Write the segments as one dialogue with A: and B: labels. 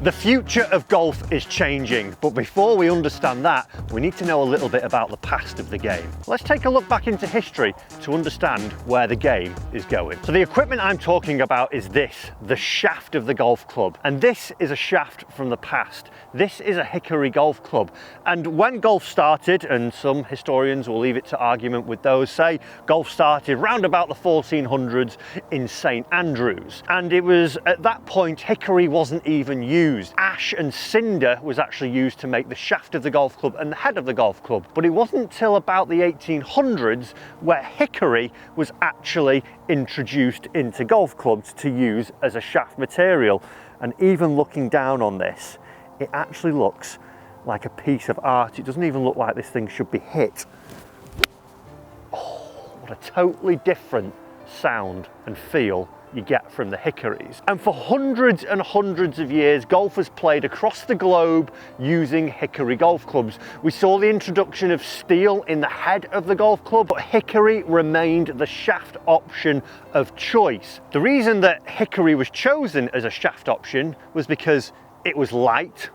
A: The future of golf is changing, but before we understand that, we need to know a little bit about the past of the game. Let's take a look back into history to understand where the game is going. So the equipment I'm talking about is this, the shaft of the golf club. And this is a shaft from the past. This is a hickory golf club. And when golf started, and some historians will leave it to argument with those, say golf started round about the 1400s in St Andrews. And it was at that point, hickory wasn't even used. Ash and cinder was actually used to make the shaft of the golf club and the head of the golf club. But it wasn't until about the 1800s where hickory was actually introduced into golf clubs to use as a shaft material. And even looking down on this, it actually looks like a piece of art. It doesn't even look like this thing should be hit. Oh, what a totally different sound and feel you get from the hickories. And for hundreds and hundreds of years, golfers played across the globe using hickory golf clubs. We saw the introduction of steel in the head of the golf club, but hickory remained the shaft option of choice. The reason that hickory was chosen as a shaft option was because it was light,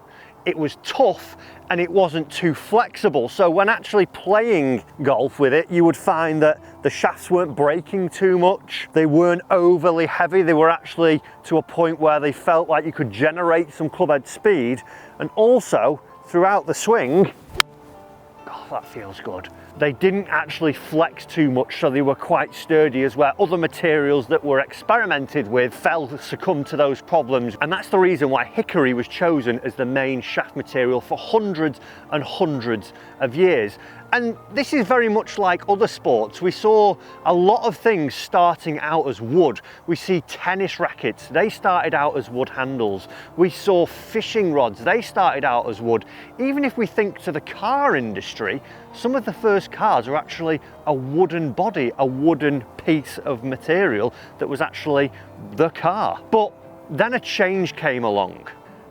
A: it was tough, and it wasn't too flexible. So when actually playing golf with it, you would find that the shafts weren't breaking too much. They weren't overly heavy. They were actually to a point where they felt like you could generate some clubhead speed. And also throughout the swing, oh, that feels good. They didn't actually flex too much, so they were quite sturdy as well. Other materials that were experimented with succumbed to those problems, and that's the reason why hickory was chosen as the main shaft material for hundreds and hundreds of years. And this is very much like other sports. We saw a lot of things starting out as wood. We see tennis rackets, they started out as wood handles. We saw fishing rods, they started out as wood. Even if we think to the car industry, some of the first cars are actually a wooden body, a wooden piece of material that was actually the car. But then a change came along.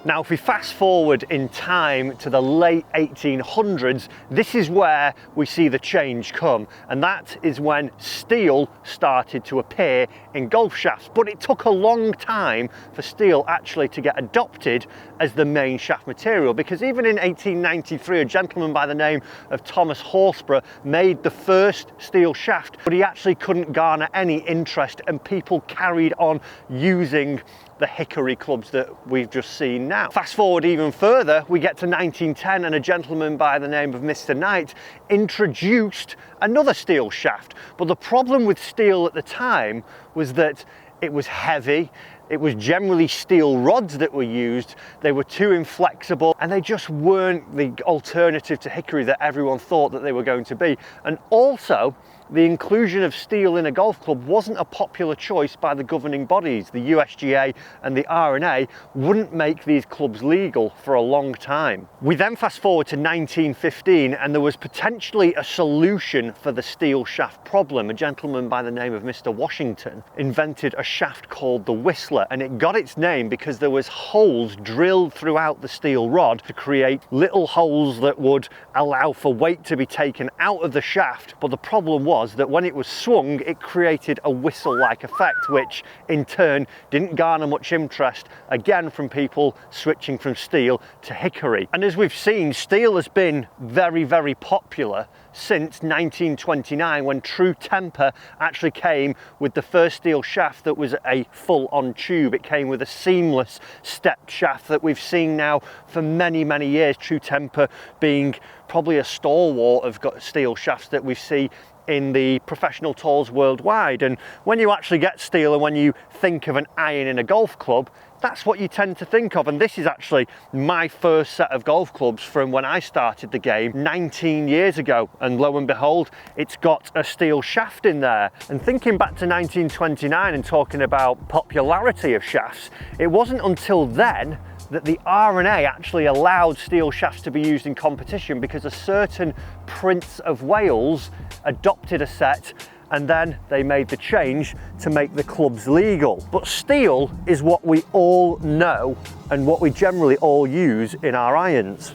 A: Now, if we fast forward in time to the late 1800s, this is where we see the change come, and that is when steel started to appear in golf shafts. But it took a long time for steel actually to get adopted as the main shaft material, because even in 1893, a gentleman by the name of Thomas Horsburgh made the first steel shaft, but he actually couldn't garner any interest, and people carried on using the hickory clubs that we've just seen now. Fast forward even further, we get to 1910, and a gentleman by the name of Mr. Knight introduced another steel shaft. But the problem with steel at the time was that it was heavy. It was generally steel rods that were used. They were too inflexible, and they just weren't the alternative to hickory that everyone thought that they were going to be. And also, the inclusion of steel in a golf club wasn't a popular choice by the governing bodies. The USGA and the R&A wouldn't make these clubs legal for a long time. We then fast forward to 1915, and there was potentially a solution for the steel shaft problem. A gentleman by the name of Mr. Washington invented a shaft called the Whistler, and it got its name because there was holes drilled throughout the steel rod to create little holes that would allow for weight to be taken out of the shaft. But the problem was that when it was swung, it created a whistle-like effect, which in turn didn't garner much interest, again, from people switching from steel to hickory. And as we've seen, steel has been very, very popular since 1929, when True Temper actually came with the first steel shaft that was a full-on tube. It came with a seamless stepped shaft that we've seen now for many, many years. True Temper being probably a stalwart of steel shafts that we see in the professional tours worldwide. And when you actually get steel and when you think of an iron in a golf club, that's what you tend to think of. And this is actually my first set of golf clubs from when I started the game 19 years ago, and lo and behold, it's got a steel shaft in there. And thinking back to 1929 and talking about popularity of shafts, it wasn't until then that the R&A actually allowed steel shafts to be used in competition, because a certain Prince of Wales adopted a set, and then they made the change to make the clubs legal. But steel is what we all know and what we generally all use in our irons.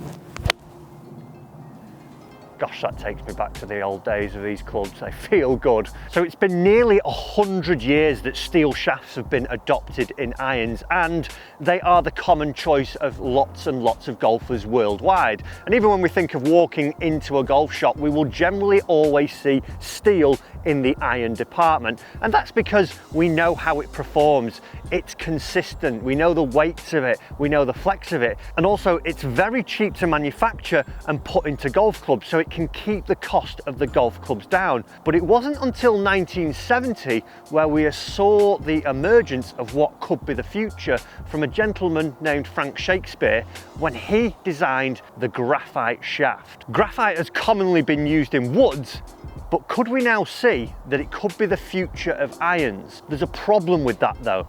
A: Gosh, that takes me back to the old days of these clubs. They feel good. So it's been nearly 100 years that steel shafts have been adopted in irons, and they are the common choice of lots and lots of golfers worldwide. And even when we think of walking into a golf shop, we will generally always see steel in the iron department. And that's because we know how it performs. It's consistent. We know the weights of it. We know the flex of it. And also it's very cheap to manufacture and put into golf clubs, so it can keep the cost of the golf clubs down. But it wasn't until 1970 where we saw the emergence of what could be the future from a gentleman named Frank Shakespeare when he designed the graphite shaft. Graphite has commonly been used in woods, but could we now see that it could be the future of irons? There's a problem with that though.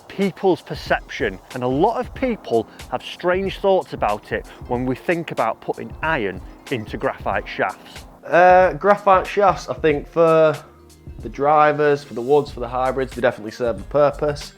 A: People's perception, and a lot of people have strange thoughts about it when we think about putting iron into graphite shafts.
B: Graphite shafts, I think for the drivers, for the woods, for the hybrids, they definitely serve a purpose.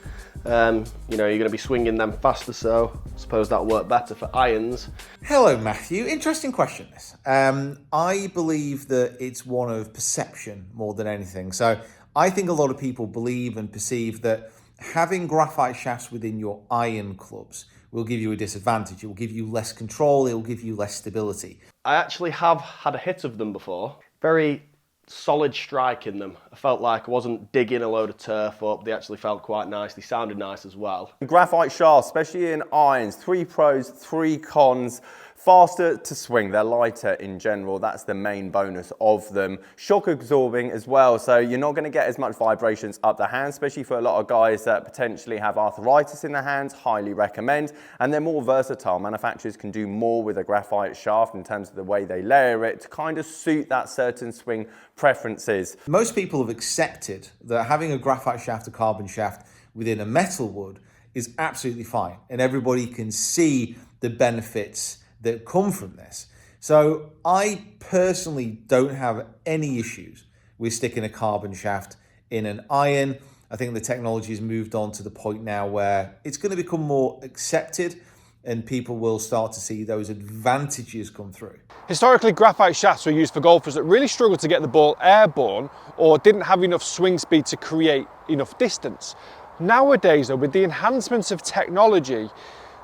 B: You know, you're going to be swinging them faster, so I suppose that'll work better for irons.
C: Hello, Matthew. Interesting question, this. I believe that it's one of perception more than anything. So I think a lot of people believe and perceive that having graphite shafts within your iron clubs will give you a disadvantage. It will give you less control. It will give you less stability.
B: I actually have had a hit of them before. Very solid strike in them. I felt like I wasn't digging a load of turf up. They actually felt quite nice. They sounded nice as well.
D: Graphite shafts, especially in irons, 3 pros, 3 cons. Faster to swing, they're lighter in general, that's the main bonus of them. Shock absorbing as well, so you're not going to get as much vibrations up the hand, especially for a lot of guys that potentially have arthritis in their hands, highly recommend. And they're more versatile. Manufacturers can do more with a graphite shaft in terms of the way they layer it to kind of suit that certain swing preferences.
C: Most people have accepted that having a graphite shaft, a carbon shaft within a metal wood is absolutely fine, and everybody can see the benefits that come from this. So I personally don't have any issues with sticking a carbon shaft in an iron. I think the technology has moved on to the point now where it's going to become more accepted and people will start to see those advantages come through.
E: Historically, graphite shafts were used for golfers that really struggled to get the ball airborne or didn't have enough swing speed to create enough distance. Nowadays though, with the enhancements of technology,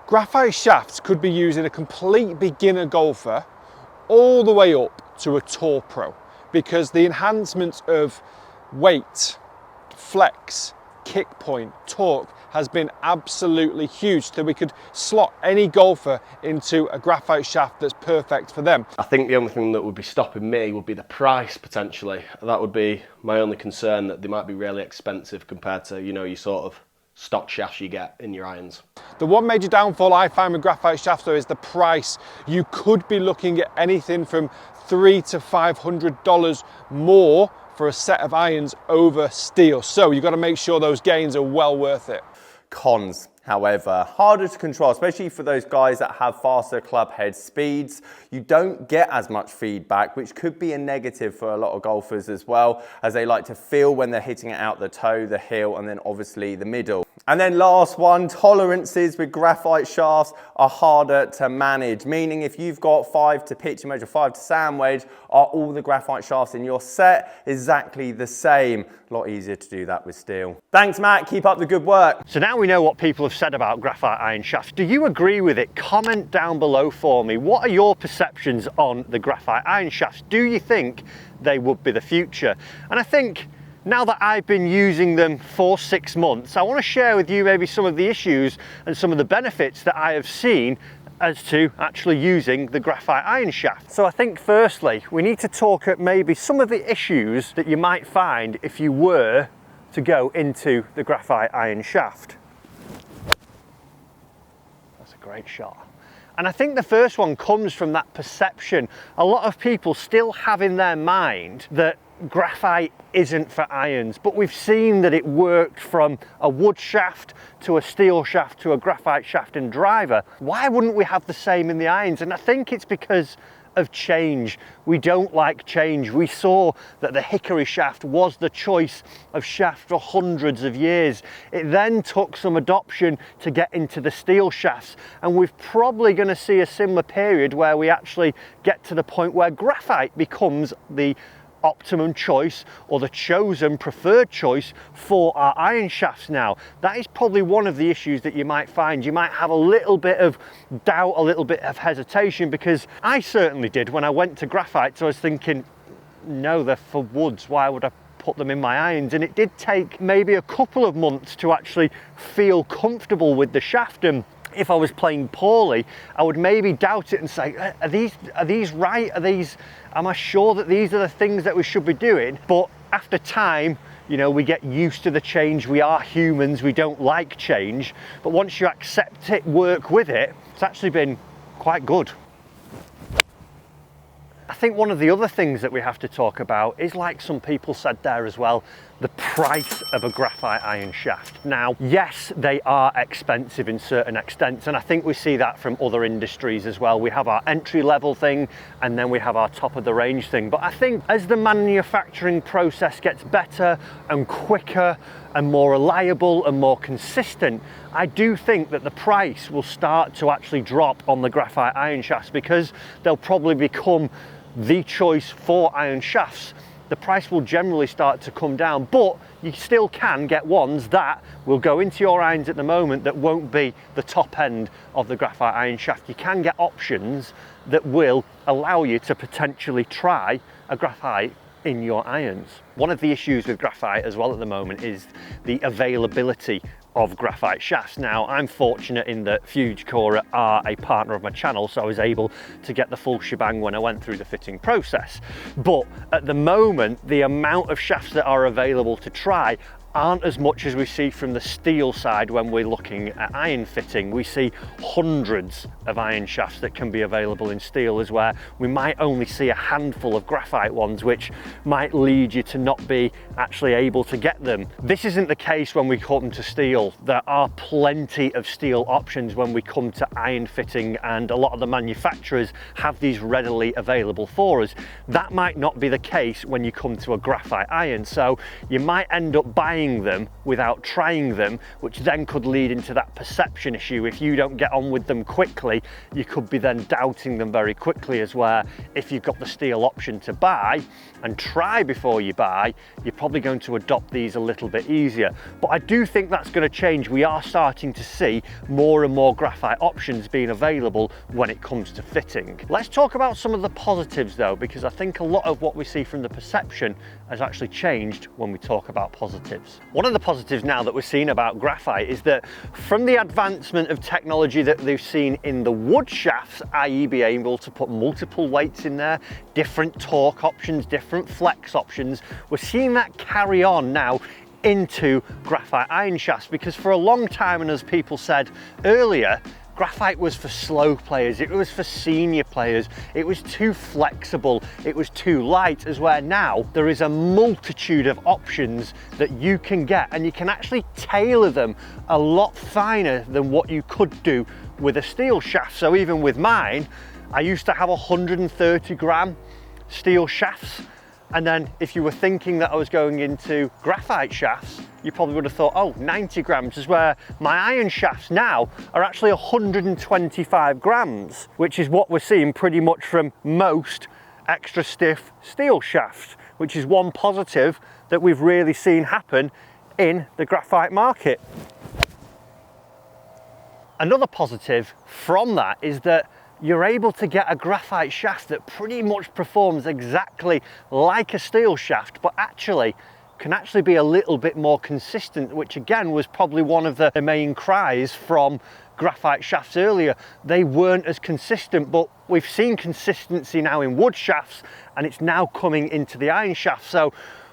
E: graphite shafts could be used in a complete beginner golfer all the way up to a tour pro, because the enhancements of weight, flex, kick point, torque has been absolutely huge, so we could slot any golfer into a graphite shaft that's perfect for them.
B: I think the only thing that would be stopping me would be the price potentially. That would be my only concern, that they might be really expensive compared to, you know, your sort of stock shafts you get in your irons.
E: The one major downfall I find with graphite shafts though is the price. You could be looking at anything from $300 to $500 more for a set of irons over steel. So you've got to make sure those gains are well worth it.
D: Cons, however, harder to control, especially for those guys that have faster club head speeds. You don't get as much feedback, which could be a negative for a lot of golfers as well, as they like to feel when they're hitting it out the toe, the heel, and then obviously the middle. And then last one, tolerances with graphite shafts are harder to manage, meaning if you've got 5 to pitch and wedge or 5 to sand wedge, are all the graphite shafts in your set exactly the same? A lot easier to do that with steel. Thanks, Matt. Keep up the good work.
A: So now we know what people have said about graphite iron shafts. Do you agree with it? Comment down below for me. What are your perceptions on the graphite iron shafts? Do you think they would be the future? And I think now that I've been using them for 6 months, I want to share with you maybe some of the issues and some of the benefits that I have seen as to actually using the graphite iron shaft. So I think firstly, we need to talk at maybe some of the issues that you might find if you were to go into the graphite iron shaft. That's a great shot. And I think the first one comes from that perception. A lot of people still have in their mind that graphite isn't for irons, but we've seen that it worked from a wood shaft to a steel shaft to a graphite shaft and driver. Why wouldn't we have the same in the irons? And I think it's because of change. We don't like change. We saw that the hickory shaft was the choice of shaft for hundreds of years. It then took some adoption to get into the steel shafts, and we're probably going to see a similar period where we actually get to the point where graphite becomes the optimum choice or the chosen preferred choice for our iron shafts now. That is probably one of the issues that you might find. You might have a little bit of doubt, a little bit of hesitation, because I certainly did when I went to graphite. So I was thinking, no, they're for woods, why would I put them in my irons? And it did take maybe a couple of months to actually feel comfortable with the shaft. And if I was playing poorly, I would maybe doubt it and say, are these right? Am I sure that these are the things that we should be doing? But after time, you know, we get used to the change. We are humans, we don't like change. But once you accept it, work with it, it's actually been quite good. I think one of the other things that we have to talk about is, like some people said there as well, the price of a graphite iron shaft. Now, yes, they are expensive in certain extents, and I think we see that from other industries as well. We have our entry level thing, and then we have our top of the range thing. But I think as the manufacturing process gets better and quicker and more reliable and more consistent, I do think that the price will start to actually drop on the graphite iron shafts, because they'll probably become the choice for iron shafts. The price will generally start to come down, but you still can get ones that will go into your irons at the moment that won't be the top end of the graphite iron shaft. You can get options that will allow you to potentially try a graphite in your irons. One of the issues with graphite as well at the moment is the availability of graphite shafts. Now, I'm fortunate in that Fujikura are a partner of my channel, so I was able to get the full shebang when I went through the fitting process. But at the moment, the amount of shafts that are available to try aren't as much as we see from the steel side when we're looking at iron fitting. We see hundreds of iron shafts that can be available in steel, as where we might only see a handful of graphite ones, which might lead you to not be actually able to get them. This isn't the case when we come to steel. There are plenty of steel options when we come to iron fitting, and a lot of the manufacturers have these readily available for us. That might not be the case when you come to a graphite iron, so you might end up buying them without trying them, which then could lead into that perception issue. If you don't get on with them quickly, you could be then doubting them very quickly, as where if you've got the steel option to buy and try before you buy, you're probably going to adopt these a little bit easier. But I do think that's going to change. We are starting to see more and more graphite options being available when it comes to fitting. Let's talk about some of the positives though, because I think a lot of what we see from the perception has actually changed when we talk about positives. One of the positives now that we're seeing about graphite is that from the advancement of technology that they've seen in the wood shafts, i.e. being able to put multiple weights in there, different torque options, different flex options, we're seeing that carry on now into graphite iron shafts, because for a long time, and as people said earlier, graphite was for slow players, it was for senior players, it was too flexible, it was too light, as where now there is a multitude of options that you can get, and you can actually tailor them a lot finer than what you could do with a steel shaft. So even with mine, I used to have 130 gram steel shafts, and then if you were thinking that I was going into graphite shafts, you probably would have thought, oh, 90 grams, is where my iron shafts now are actually 125 grams, which is what we're seeing pretty much from most extra stiff steel shafts, which is one positive that we've really seen happen in the graphite market. Another positive from that is that you're able to get a graphite shaft that pretty much performs exactly like a steel shaft, but can actually be a little bit more consistent, which again was probably one of the main cries from graphite shafts earlier. They weren't as consistent, but we've seen consistency now in wood shafts, and it's now coming into the iron shaft. So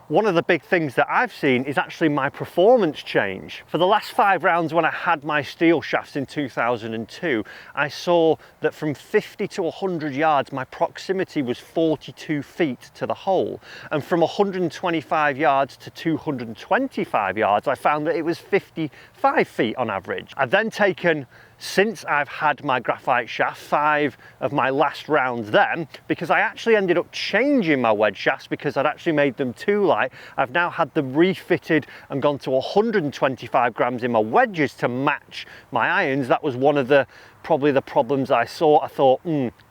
A: one of the big things that I've seen is actually my performance change. For the last 5 rounds when I had my steel shafts in 2002, I saw that from 50 to 100 yards, my proximity was 42 feet to the hole. And from 125 yards to 225 yards, I found that it was 55 feet on average. I've then taken since I've had my graphite shaft, 5 of my last rounds then, because I actually ended up changing my wedge shafts because I'd actually made them too light. I've now had them refitted and gone to 125 grams in my wedges to match my irons. That was one of the probably the problems I saw. I thought,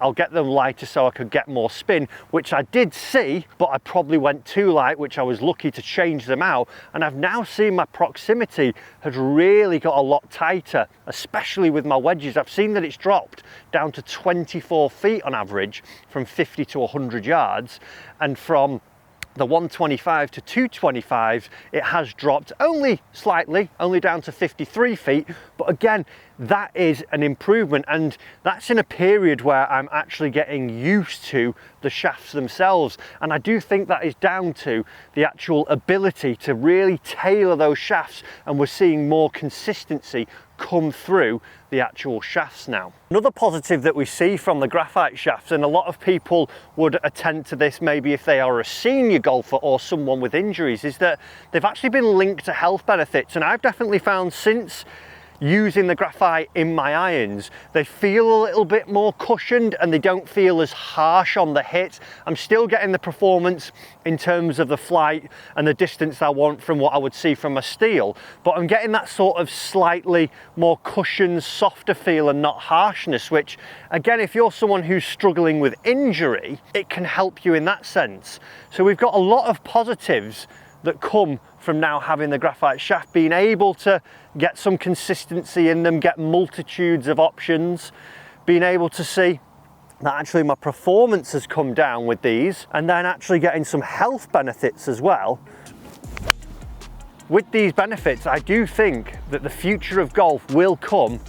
A: I'll get them lighter so I could get more spin, which I did see, but I probably went too light, which I was lucky to change them out. And I've now seen my proximity had really got a lot tighter, especially with my wedges. I've seen that it's dropped down to 24 feet on average from 50 to 100 yards. And from the 125 to 225, it has dropped only slightly, only down to 53 feet. But again, that is an improvement, and that's in a period where I'm actually getting used to the shafts themselves. And I do think that is down to the actual ability to really tailor those shafts, and we're seeing more consistency come through the actual shafts now. Another positive that we see from the graphite shafts, and a lot of people would attend to this maybe if they are a senior golfer or someone with injuries, is that they've actually been linked to health benefits. And I've definitely found since using the graphite in my irons, they feel a little bit more cushioned and they don't feel as harsh on the hit. I'm still getting the performance in terms of the flight and the distance I want from what I would see from a steel, but I'm getting that sort of slightly more cushioned, softer feel and not harshness, which again, if you're someone who's struggling with injury, it can help you in that sense. So we've got a lot of positives that come from now having the graphite shaft, being able to get some consistency in them, get multitudes of options, being able to see that actually my performance has come down with these, and then actually getting some health benefits as well. With these benefits, I do think that the future of golf will come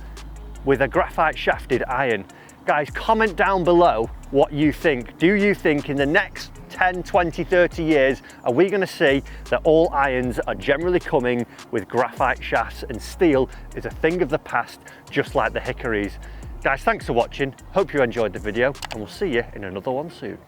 A: with a graphite shafted iron. Guys, comment down below what you think. Do you think in the next 10, 20, 30 years, are we going to see that all irons are generally coming with graphite shafts and steel is a thing of the past, just like the hickories? Guys, thanks for watching. Hope you enjoyed the video, and we'll see you in another one soon.